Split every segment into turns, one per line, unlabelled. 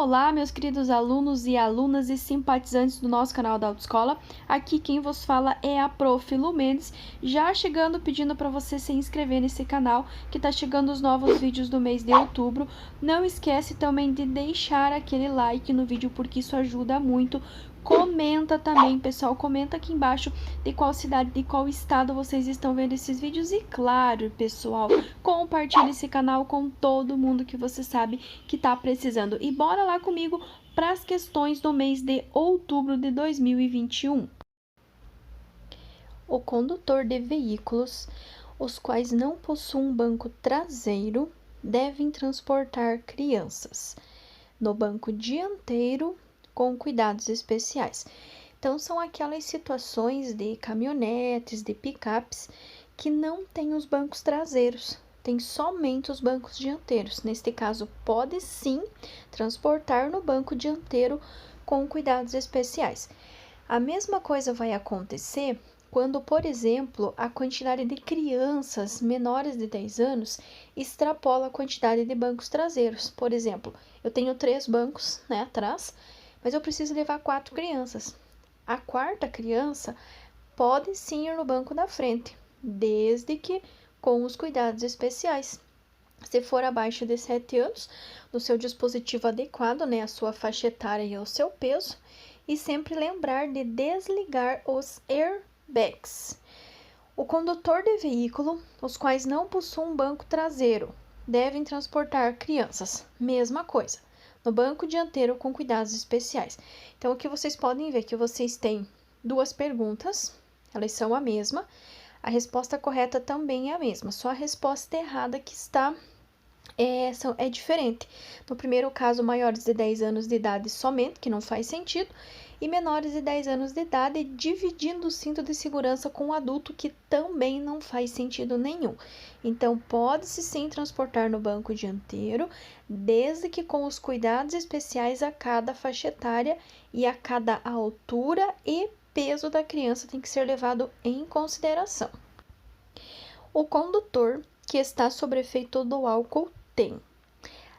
Olá, meus queridos alunos e alunas e simpatizantes do nosso canal da Autoescola. Aqui quem vos fala é a Prof. Lu Mendes, já chegando pedindo para você se inscrever nesse canal, que tá chegando os novos vídeos do mês de outubro. Não esquece também de deixar aquele like no vídeo, porque isso ajuda muito. Comenta também, pessoal, comenta aqui embaixo de qual cidade, de qual estado vocês estão vendo esses vídeos. E claro, pessoal, compartilhe esse canal com todo mundo que você sabe que tá precisando. E bora lá comigo para as questões do mês de outubro de 2021. O condutor de veículos, os quais não possuem banco traseiro, devem transportar crianças no banco dianteiro com cuidados especiais. Então, são aquelas situações de caminhonetes, de picapes, que não têm os bancos traseiros, tem somente os bancos dianteiros. Neste caso, pode sim transportar no banco dianteiro com cuidados especiais. A mesma coisa vai acontecer quando, por exemplo, a quantidade de crianças menores de 10 anos extrapola a quantidade de bancos traseiros. Por exemplo, eu tenho 3 bancos, atrás, mas eu preciso levar 4 crianças. A quarta criança pode sim ir no banco da frente, desde que com os cuidados especiais. Se for abaixo de 7 anos, no seu dispositivo adequado, a sua faixa etária e ao seu peso, e sempre lembrar de desligar os airbags. O condutor de veículo, os quais não possuem banco traseiro, devem transportar crianças. Mesma coisa, no banco dianteiro com cuidados especiais. Então, o que vocês podem ver é que vocês têm 2 perguntas, elas são a mesma. A resposta correta também é a mesma, só a resposta errada que está é diferente. No primeiro caso, maiores de 10 anos de idade somente, que não faz sentido, e menores de 10 anos de idade dividindo o cinto de segurança com um adulto, que também não faz sentido nenhum. Então, pode-se sim transportar no banco dianteiro, desde que com os cuidados especiais a cada faixa etária e a cada altura e peso da criança tem que ser levado em consideração. O condutor que está sob efeito do álcool tem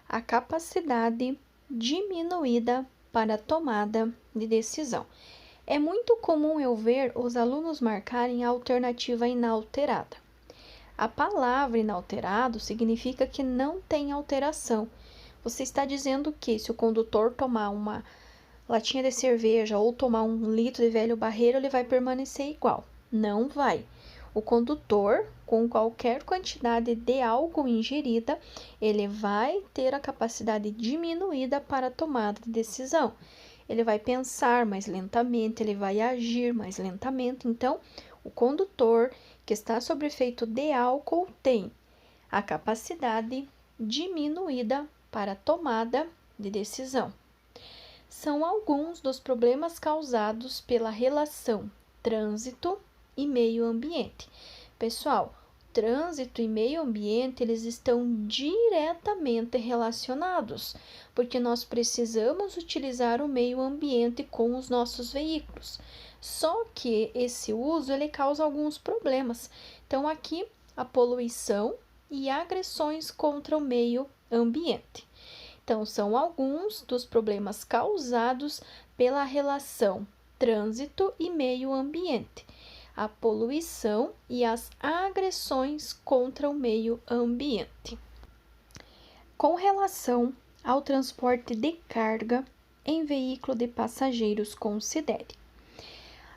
a capacidade diminuída para tomada de decisão. É muito comum eu ver os alunos marcarem a alternativa inalterada. A palavra inalterado significa que não tem alteração. Você está dizendo que se o condutor tomar uma latinha de cerveja ou tomar 1 litro de velho barreiro, ele vai permanecer igual. Não vai. O condutor, com qualquer quantidade de álcool ingerida, ele vai ter a capacidade diminuída para a tomada de decisão. Ele vai pensar mais lentamente, ele vai agir mais lentamente. Então, o condutor que está sob efeito de álcool tem a capacidade diminuída para a tomada de decisão. São alguns dos problemas causados pela relação trânsito e meio ambiente. Pessoal, trânsito e meio ambiente, eles estão diretamente relacionados, porque nós precisamos utilizar o meio ambiente com os nossos veículos. Só que esse uso, ele causa alguns problemas. Então, aqui, a poluição e agressões contra o meio ambiente. Então, são alguns dos problemas causados pela relação trânsito e meio ambiente, a poluição e as agressões contra o meio ambiente. Com relação ao transporte de carga em veículo de passageiros, considere.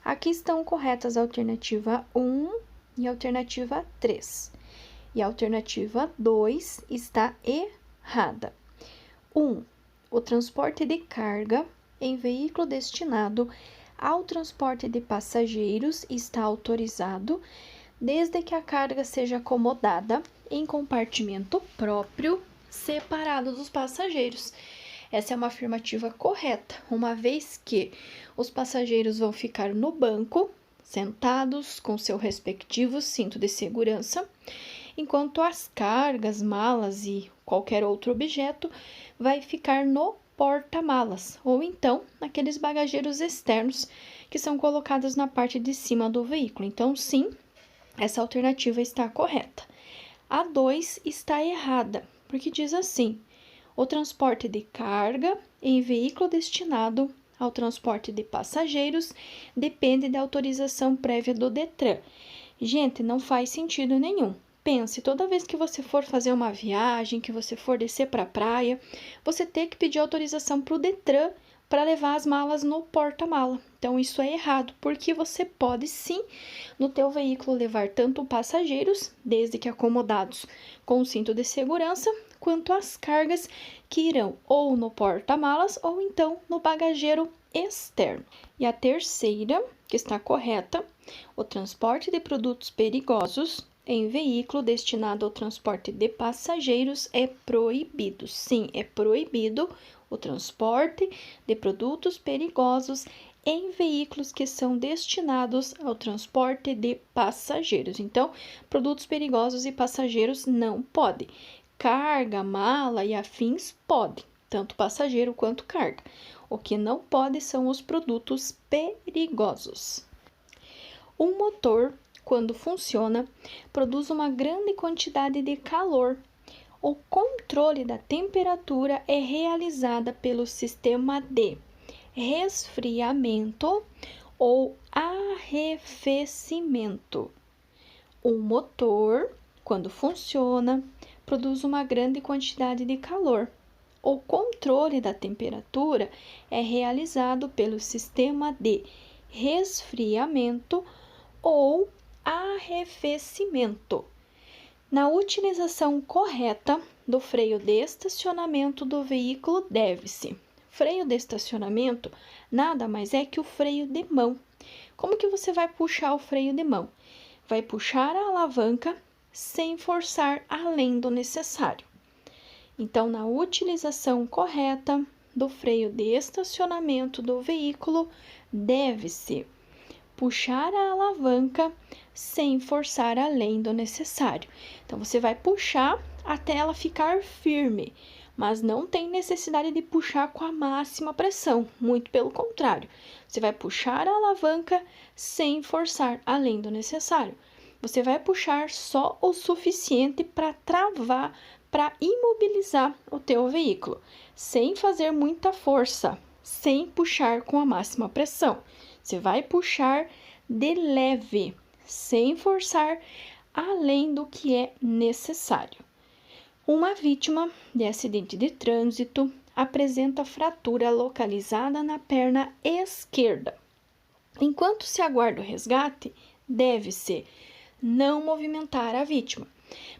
Aqui estão corretas a alternativa 1 e a alternativa 3. E a alternativa 2 está errada. 1. O transporte de carga em veículo destinado ao transporte de passageiros está autorizado, desde que a carga seja acomodada em compartimento próprio, separado dos passageiros. Essa é uma afirmativa correta, uma vez que os passageiros vão ficar no banco, sentados com seu respectivo cinto de segurança, enquanto as cargas, malas e qualquer outro objeto vai ficar no porta-malas, ou então naqueles bagageiros externos que são colocados na parte de cima do veículo. Então, sim, essa alternativa está correta. A 2 está errada, porque diz assim: O transporte de carga em veículo destinado ao transporte de passageiros depende da autorização prévia do Detran. Gente, não faz sentido nenhum. Pense, toda vez que você for fazer uma viagem, que você for descer para a praia, você tem que pedir autorização para o Detran para levar as malas no porta-mala. Então, isso é errado, porque você pode sim, no teu veículo, levar tanto passageiros, desde que acomodados com o cinto de segurança, quanto as cargas que irão ou no porta-malas ou então no bagageiro externo. E a terceira, que está correta, o transporte de produtos perigosos em veículo destinado ao transporte de passageiros é proibido. Sim, é proibido o transporte de produtos perigosos em veículos que são destinados ao transporte de passageiros. Então, produtos perigosos e passageiros não pode. Carga, mala e afins pode, tanto passageiro quanto carga. O que não pode são os produtos perigosos. Um motor, quando funciona, produz uma grande quantidade de calor. O controle da temperatura é realizado pelo sistema de resfriamento ou arrefecimento. Um motor, quando funciona, produz uma grande quantidade de calor. O controle da temperatura é realizado pelo sistema de resfriamento ou arrefecimento. Na utilização correta do freio de estacionamento do veículo deve-se. Freio de estacionamento nada mais é que o freio de mão. Como que você vai puxar o freio de mão? Vai puxar a alavanca sem forçar além do necessário. Então, na utilização correta do freio de estacionamento do veículo, deve-se puxar a alavanca sem forçar além do necessário. Então, você vai puxar até ela ficar firme, mas não tem necessidade de puxar com a máxima pressão, muito pelo contrário. Você vai puxar a alavanca sem forçar além do necessário. Você vai puxar só o suficiente para travar, para imobilizar o teu veículo, sem fazer muita força, sem puxar com a máxima pressão. Você vai puxar de leve, sem forçar além do que é necessário. Uma vítima de acidente de trânsito apresenta fratura localizada na perna esquerda. Enquanto se aguarda o resgate, deve-se não movimentar a vítima.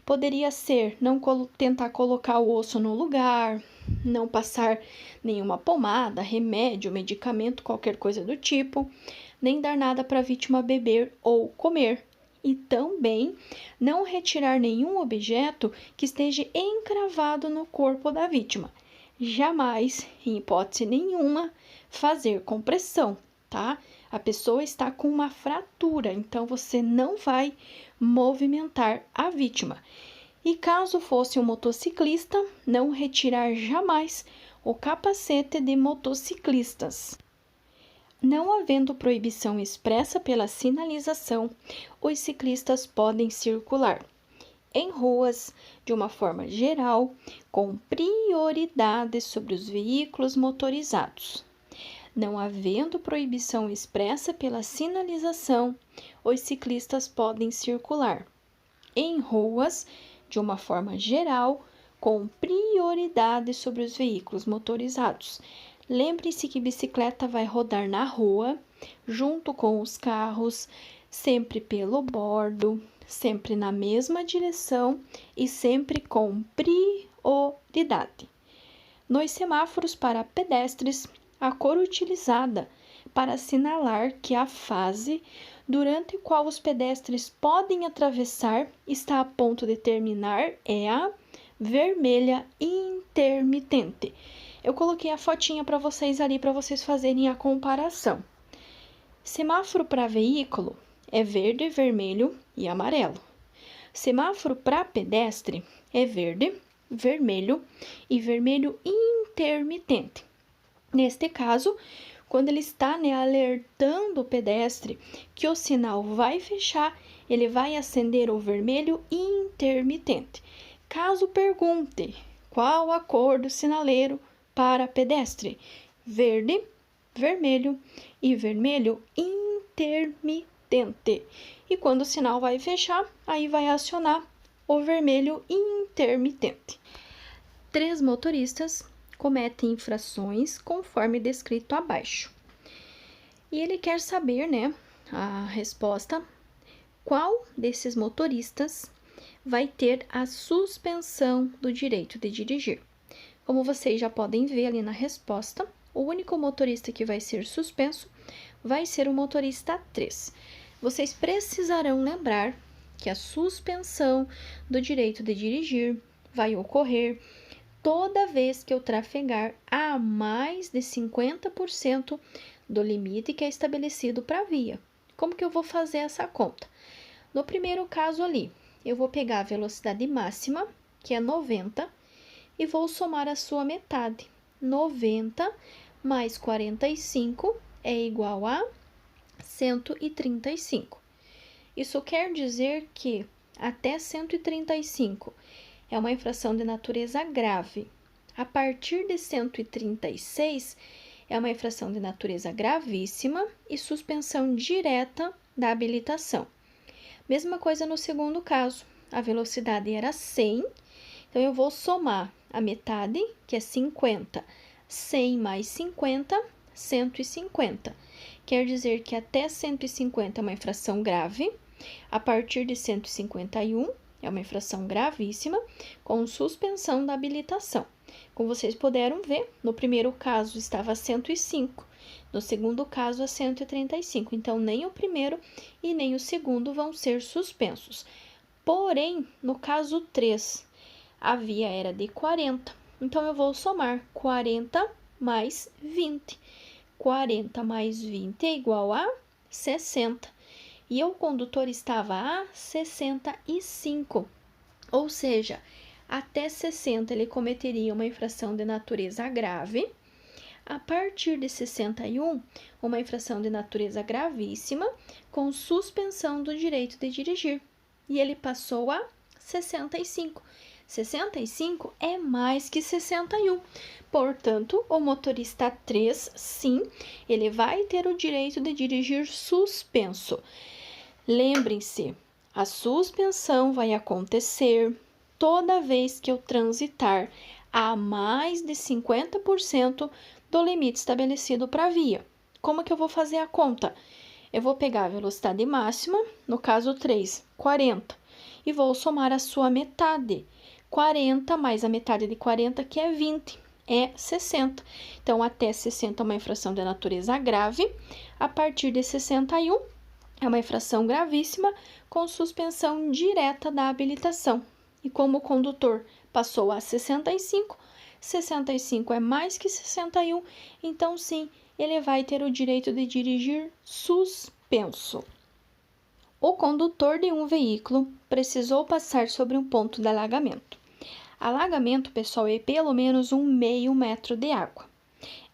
Poderia ser não tentar colocar o osso no lugar, não passar nenhuma pomada, remédio, medicamento, qualquer coisa do tipo, nem dar nada para a vítima beber ou comer. E também não retirar nenhum objeto que esteja encravado no corpo da vítima. Jamais, em hipótese nenhuma, fazer compressão, tá? A pessoa está com uma fratura, então você não vai movimentar a vítima. E caso fosse um motociclista, não retirar jamais o capacete de motociclistas. Não havendo proibição expressa pela sinalização, os ciclistas podem circular em ruas, de uma forma geral, com prioridade sobre os veículos motorizados. Não havendo proibição expressa pela sinalização, os ciclistas podem circular em ruas, de uma forma geral, com prioridade sobre os veículos motorizados. Lembre-se que bicicleta vai rodar na rua, junto com os carros, sempre pelo bordo, sempre na mesma direção e sempre com prioridade. Nos semáforos para pedestres, a cor utilizada para assinalar que a fase durante a qual os pedestres podem atravessar está a ponto de terminar é a vermelha intermitente. Eu coloquei a fotinha para vocês ali para vocês fazerem a comparação. Semáforo para veículo é verde, vermelho e amarelo. Semáforo para pedestre é verde, vermelho e vermelho intermitente. Neste caso, quando ele está alertando o pedestre que o sinal vai fechar, ele vai acender o vermelho intermitente. Caso pergunte Qual a cor do sinaleiro para pedestre? Verde, vermelho e vermelho intermitente. E quando o sinal vai fechar, aí vai acionar o vermelho intermitente. 3 motoristas cometem infrações conforme descrito abaixo. E ele quer saber, né, a resposta, qual desses motoristas vai ter a suspensão do direito de dirigir. Como vocês já podem ver ali na resposta, o único motorista que vai ser suspenso vai ser o motorista 3. Vocês precisarão lembrar que a suspensão do direito de dirigir vai ocorrer toda vez que eu trafegar a mais de 50% do limite que é estabelecido para a via. Como que eu vou fazer essa conta? No primeiro caso ali, eu vou pegar a velocidade máxima, que é 90, e vou somar a sua metade. 90 mais 45 é igual a 135. Isso quer dizer que até 135 é uma infração de natureza grave. A partir de 136 é uma infração de natureza gravíssima e suspensão direta da habilitação. Mesma coisa no segundo caso, a velocidade era 100, então eu vou somar a metade, que é 50, 100 mais 50, 150. Quer dizer que até 150 é uma infração grave, a partir de 151 é uma infração gravíssima, com suspensão da habilitação. Como vocês puderam ver, no primeiro caso estava 105, no segundo caso a 135. Então, nem o primeiro e nem o segundo vão ser suspensos. Porém, no caso 3, a via era de 40. Então, eu vou somar 40 mais 20. 40 mais 20 é igual a 60. E o condutor estava a 65. Ou seja, até 60 ele cometeria uma infração de natureza grave. A partir de 61, uma infração de natureza gravíssima, com suspensão do direito de dirigir. E ele passou a 65. 65 é mais que 61. Portanto, o motorista 3, sim, ele vai ter o direito de dirigir suspenso. Lembrem-se, a suspensão vai acontecer toda vez que eu transitar a mais de 50% do limite estabelecido para a via. Como que eu vou fazer a conta? Eu vou pegar a velocidade máxima, no caso 3, 40, e vou somar a sua metade. 40 mais a metade de 40, que é 20, é 60. Então, até 60 é uma infração de natureza grave, a partir de 61 é uma infração gravíssima, com suspensão direta da habilitação. E como o condutor passou a 65, 65 é mais que 61, então sim, ele vai ter o direito de dirigir suspenso. O condutor de um veículo precisou passar sobre um ponto de alagamento. Alagamento, pessoal, é pelo menos meio metro de água.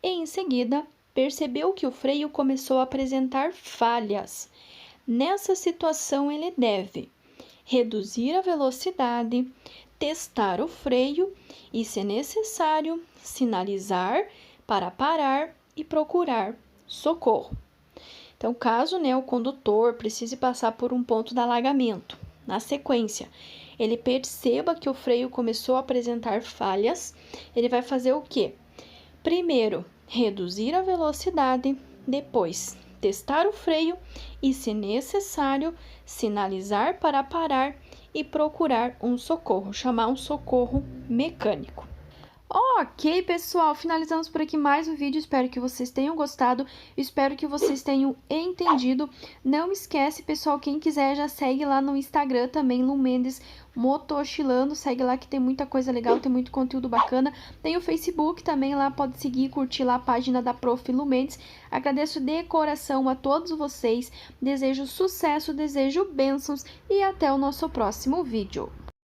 E em seguida, percebeu que o freio começou a apresentar falhas. Nessa situação, ele deve reduzir a velocidade, testar o freio e, se necessário, sinalizar para parar e procurar socorro. Então, caso o condutor precise passar por um ponto de alagamento, na sequência, ele perceba que o freio começou a apresentar falhas, ele vai fazer o quê? Primeiro, reduzir a velocidade, depois, testar o freio e, se necessário, sinalizar para parar e procurar um socorro, chamar um socorro mecânico. Ok, pessoal, finalizamos por aqui mais um vídeo, espero que vocês tenham gostado, espero que vocês tenham entendido. Não esquece, pessoal, quem quiser já segue lá no Instagram também, Lu Mendes Motochilando, segue lá que tem muita coisa legal, tem muito conteúdo bacana. Tem o Facebook também lá, pode seguir, curtir lá a página da Prof. Lu Mendes. Agradeço de coração a todos vocês, desejo sucesso, desejo bênçãos e até o nosso próximo vídeo.